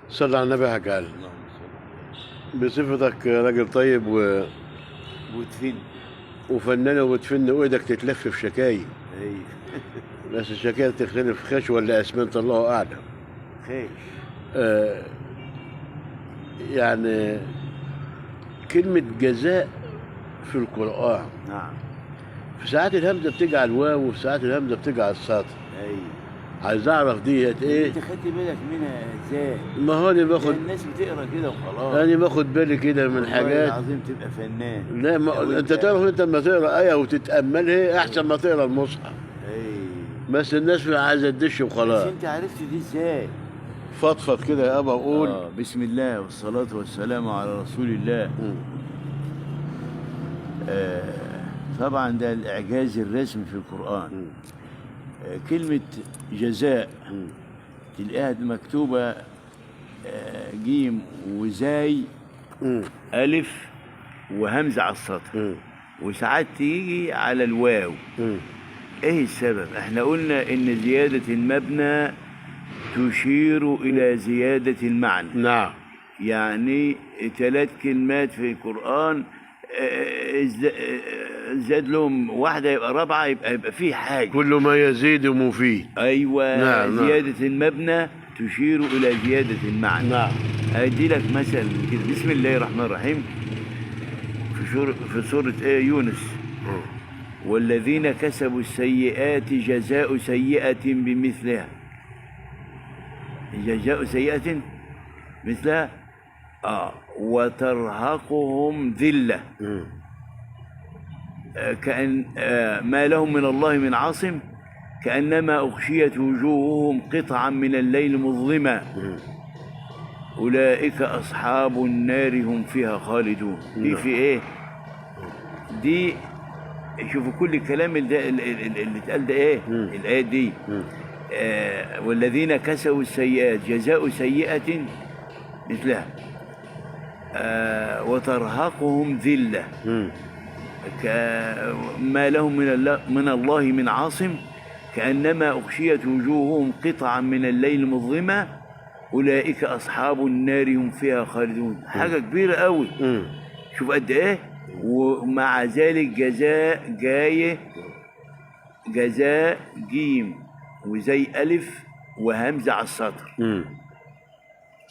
صلى على النبي حكى له اللهم صل. بصفتك راجل طيب وتفن. وفنان وبتفن وايدك تتلف في شكاير، اي. بس الشكاير تختلف خش ولا اسمنت الله اعلم. خيش. آه يعني كلمة جزاء في القرآن نعم. في ساعات الهمزة بتيجي على الواو وفي ساعات الهمزة بتيجي على السطر. اي. عايز اعرف ديت ايه. انت خدت بالك منها ازاي؟ ما هو انا باخد، الناس بتقرا كده وخلاص. انا باخد بالي كده من والله حاجات. العظيم تبقى فنان. لا لو انت تعرف انت لما تقرا ايه وتتاملها احسن ما تقرا المصحف. اي. بس الناس عايزه تدش بس وخلاص. انت عرفت دي ازاي؟ فضفض كده يا ابا اقول. بسم الله والصلاة والسلام على رسول الله. طبعا ده الإعجاز الرسمي في القرآن. كلمة جزاء تلاقيها مكتوبة جيم وزاي ألف وهمزة على السطر، وساعات تيجي على الواو. ايه السبب؟ احنا قلنا ان زيادة المبنى تشير الى زيادة المعنى. نعم. يعني 3 كلمات في القرآن زاد لهم واحدة يبقى رابعة، يبقى فيه حاجة. كل ما يزيد مفيد. ايوه. نعم. زيادة المبنى تشير الى زيادة المعنى. نعم. ادي لك مثل كده. بسم الله الرحمن الرحيم في سورة يونس. والذين كسبوا السيئات جزاء سيئة بمثلها. جزاء سيئة مثلها. وترهقهم ذلة كأن ما لهم من الله من عاصم كأنما أغشيت وجوههم قطعا من الليل مظلما أولئك أصحاب النار هم فيها خالدون. دي في إيه؟ دي شوفوا كل الكلام اللي اتقال ده إيه؟ الآيات دي. والذين كسبوا السيئات جزاء سيئة مثلها وترهقهم ذلة ما لهم من الله من عاصم كأنما أغشيت وجوههم قطعا من الليل مظلمة أولئك أصحاب النار هم فيها خالدون. حاجة كبيرة قوي. شوف قد إيه. ومع ذلك جزاء جاية جزاء جيم وزي ألف وهمزة على السطر.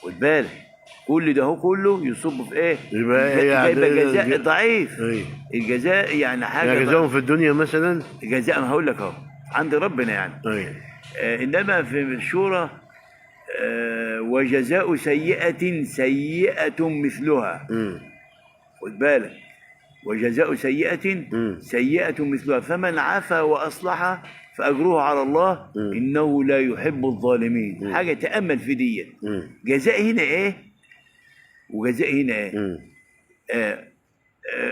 خد بالك كل ده هو كله يصب في ايه؟ يبقى جزاء ضعيف. الجزاء يعني حاجه يعني جزاهم في الدنيا مثلا. جزاء ما هقول لك اهو عند ربنا يعني. انما في الشورى وجزاء سيئة سيئة مثلها. خد بالك وجزاء سيئة سيئة مثلها فمن عفا وأصلح فأجره على الله إنه لا يحب الظالمين. حاجة تأمل في دي. جزاء هنا إيه وجزاء هنا إيه.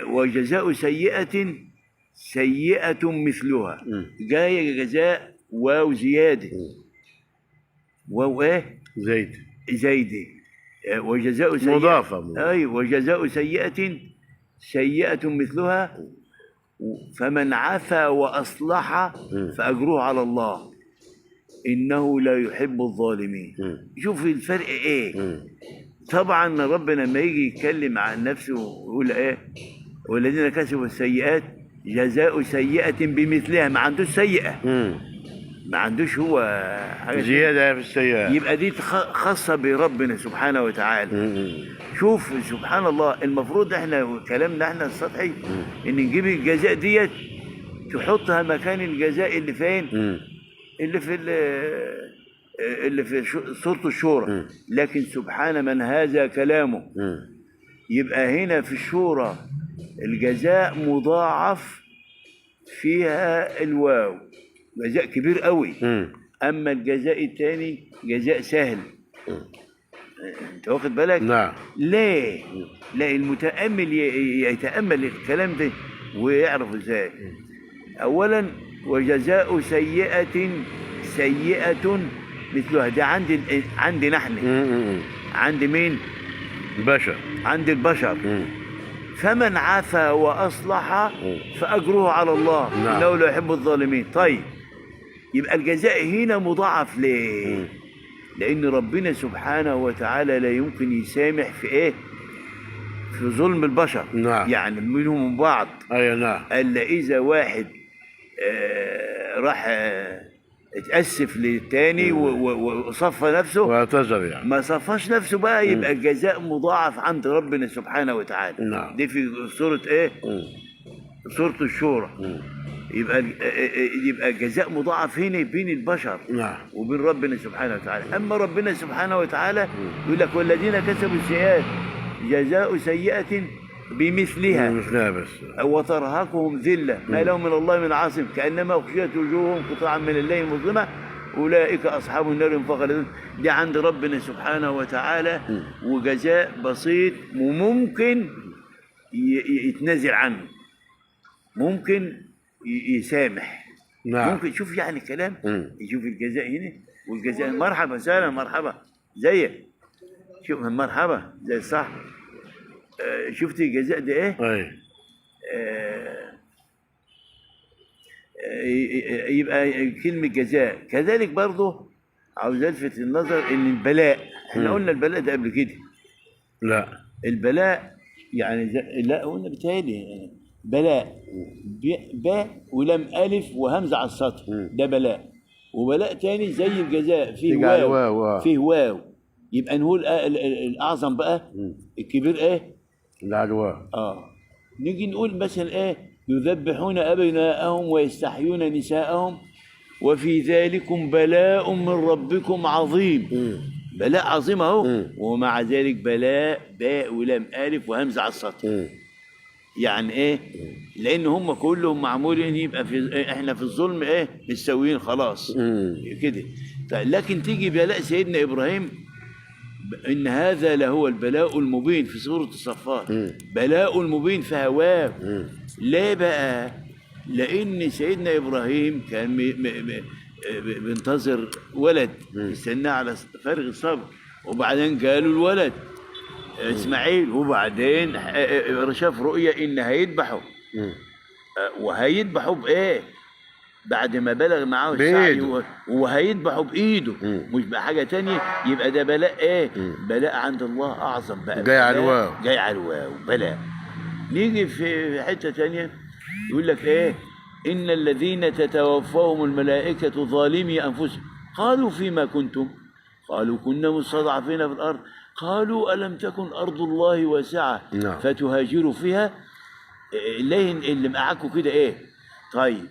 وجزاء سيئة سيئة مثلها. جاية جزاء واو زيادة. واو إيه زايدة. وجزاء سيئة مضافة. أي وجزاء سيئة سيئة مثلها فمن عفا وأصلح فأجره على الله إنه لا يحب الظالمين. شوف الفرق إيه. طبعا ربنا لما يجي يتكلم عن نفسه ويقول إيه والذين كسبوا السيئات جزاء سيئة بمثلها. ما عندوش سيئة. ما عندوش هو حاجة زيادة في السيئات. يبقى دي خاصة بربنا سبحانه وتعالى. شوف سبحان الله. المفروض احنا كلامنا احنا السطحي ان نجيب الجزاء ديت تحطها مكان الجزاء اللي فين؟ اللي في سورة الشورى. لكن سبحان من هذا كلامه. يبقى هنا في الشورى الجزاء مضاعف فيها الواو جزاء كبير قوي. اما الجزاء الثاني جزاء سهل. انت واخد بالك؟ نعم. ليه؟ لا المتأمل يتأمل الكلام ده ويعرف ازاي. اولا وجزاء سيئة سيئة مثلها. ده عندي نحن. عند مين؟ البشر. عند البشر. فمن عفا وأصلح فأجره على الله إنه لا يحب الظالمين. طيب يبقى الجزاء هنا مضاعف ليه؟ لأن ربنا سبحانه وتعالى لا يمكن يسامح في إيه؟ في ظلم البشر. نعم. يعني منهم من بعض. أي نعم. ألا إذا واحد راح اتأسف للتاني وصفى نفسه واعتذر يعني. ما صفاش نفسه بقى، يبقى الجزاء مضاعف عند ربنا سبحانه وتعالى. نعم. دي في سورة إيه؟ سورة الشورى. يبقى الجزاء مضاعف هنا بين البشر نعم. وبين ربنا سبحانه وتعالى. أما ربنا سبحانه وتعالى يقول لك والذين كسبوا السيئات جزاء سيئة بمثلها بس. وترهقهم ذلة ما لهم من الله من عاصم كأنما أغشيت وجوههم قطعا من الليل مظلمة أولئك أصحاب النار هم خالدون. دي عند ربنا سبحانه وتعالى وجزاء بسيط وممكن يتنازل عنه، ممكن يسامح. نعم. ممكن شوف يعني كلام، يشوف الجزاء هنا والجزاء مرحبا سهلا مرحبا زيك، شوف مرحبا زي صح. شفت الجزاء ده ايه؟ أي. يبقى كلمة جزاء. كذلك برضه عاوز الفت النظر ان البلاء، احنا قلنا البلاء ده قبل كده. لا البلاء يعني لا قلنا بتهيألي بلاء باء ولم ألف وهمزة على السطر، ده بلاء. وبلاء تاني زي الجزاء فيه واو، فيه واو، يبقى نقول الأعظم بقى الكبير ايه؟ الواو. نيجي نقول مثلا ايه؟ يذبحون أبناءهم ويستحيون نساءهم وفي ذلكم بلاء من ربكم عظيم. بلاء عظيم اهو، ومع ذلك بلاء باء ولام ألف وهمزة على السطر. يعني ايه؟ لان هم كلهم معمولين يبقى في احنا في الظلم ايه؟ مستويين خلاص كده. لكن تيجي بلاء سيدنا ابراهيم ان هذا لهو البلاء المبين في سورة الصفات. بلاء المبين فهواه. ليه بقى؟ لان سيدنا ابراهيم كان بينتظر ولد يستناه على فارغ الصبر، وبعدين قالوا الولد اسماعيل، وبعدين شاف رؤيا ان هيذبحوا. وهيذبحوا بايه؟ بعد ما بلغ معاه السعي وهيذبحوا بايده، مش بحاجه تانية. يبقى ده بلاء ايه؟ بلاء عند الله اعظم بقى، جاي على الواو، جاي على الواو بلاء. نيجي في حته تانية يقول لك ايه؟ ان الذين تتوفاهم الملائكه ظالمي انفسهم قالوا فيما كنتم؟ قالوا كنا مستضعفين في الارض قالوا ألم تكن أرض الله واسعة فتهاجروا فيها. ليه اللي معاكم كده إيه؟ طيب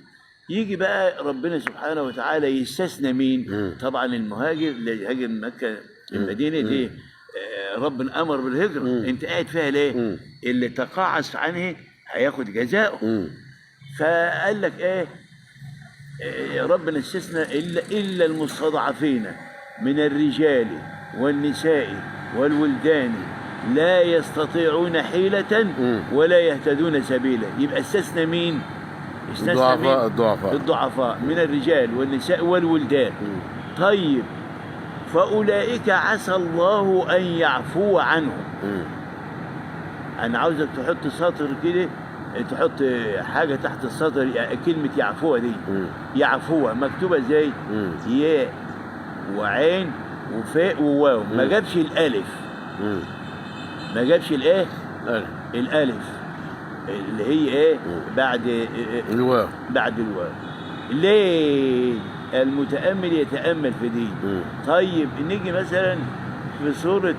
يجي بقى ربنا سبحانه وتعالى يستثنى مين؟ طبعا المهاجر اللي هاجر من مكة المدينة دي ربنا أمر بالهجرة. أنت قاعد فيها ليه؟ اللي تقاعس عنه هياخد جزاؤه. فقال لك إيه؟ ربنا استثنى إلا المستضعفين من الرجال والنساء والولدان لا يستطيعون حيلة ولا يهتدون سبيلا. يبقى استثنى مين؟ استثنى الضعفاء من الرجال والنساء والولدان. طيب فأولئك عسى الله أن يعفو عنهم. أنا عاوزك تحط سطر كده، تحط حاجة تحت السطر كلمة يعفوها دي. يعفوها مكتوبة ازاي؟ ياء وعين وفاء وواو، ما جابش الالف. ما جابش الايه؟ الالف اللي هي ايه؟ بعد الواو. بعد الواو. ليه؟ المتامل يتامل في دي. طيب نيجي مثلا في سوره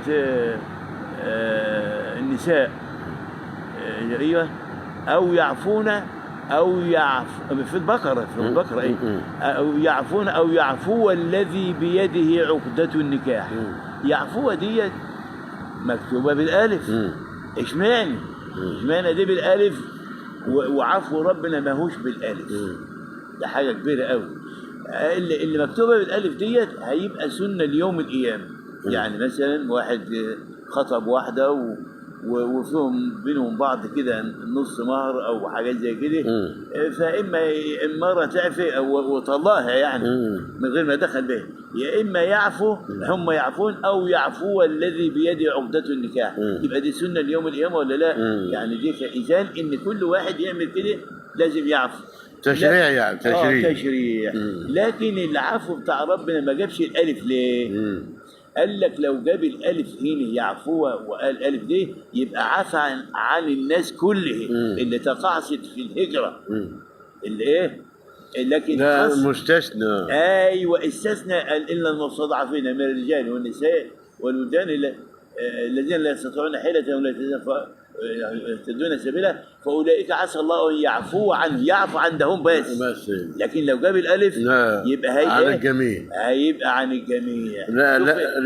النساء، ايوه، او يعفون أو في البقرة إيه؟ أو يعفون أو يعفو الذي بيده عقدة النكاح. يعفو دي مكتوبة بالألف. إشمعنى؟ إشمعنى دي بالألف وعفو ربنا ماهوش بالألف؟ ده حاجة كبيرة أوي. اللي مكتوبة بالألف ديت هيبقى سنة ليوم القيامة. يعني مثلا واحد خطب واحدة وفيهم بينهم بعض كده نص مهر او حاجات زي كده، فاما المرأة تعفي وطلقها يعني من غير ما دخل به، يا اما يعفو هم يعفون او يعفو الذي بيده عقدة النكاح. يبقى دي سنة اليوم القيامة ولا لا؟ يعني دي كإذان ان كل واحد يعمل كده لازم يعفو. تشريع يعني تشريع. تشريع. لكن العفو بتاع ربنا ما جابش الالف ليه؟ مم. قال لك لو جاب الالف هنا يعفو وقال الف دي يبقى عفى عن الناس كلهم اللي تقاعست في الهجره، اللي ايه، لكن لا خاص مستثنى. ايوه استثنى قال الا المستضعفين من الرجال والنساء والولدان الذين لا يستطيعون حيلة ولا يهتدون سبيلا فاولئك عسى الله ان يعفو عنه، يعفو عندهم بس. لكن لو جاب الالف لا يبقى هي عن الجميع. هيبقى عن الجميع. لا لا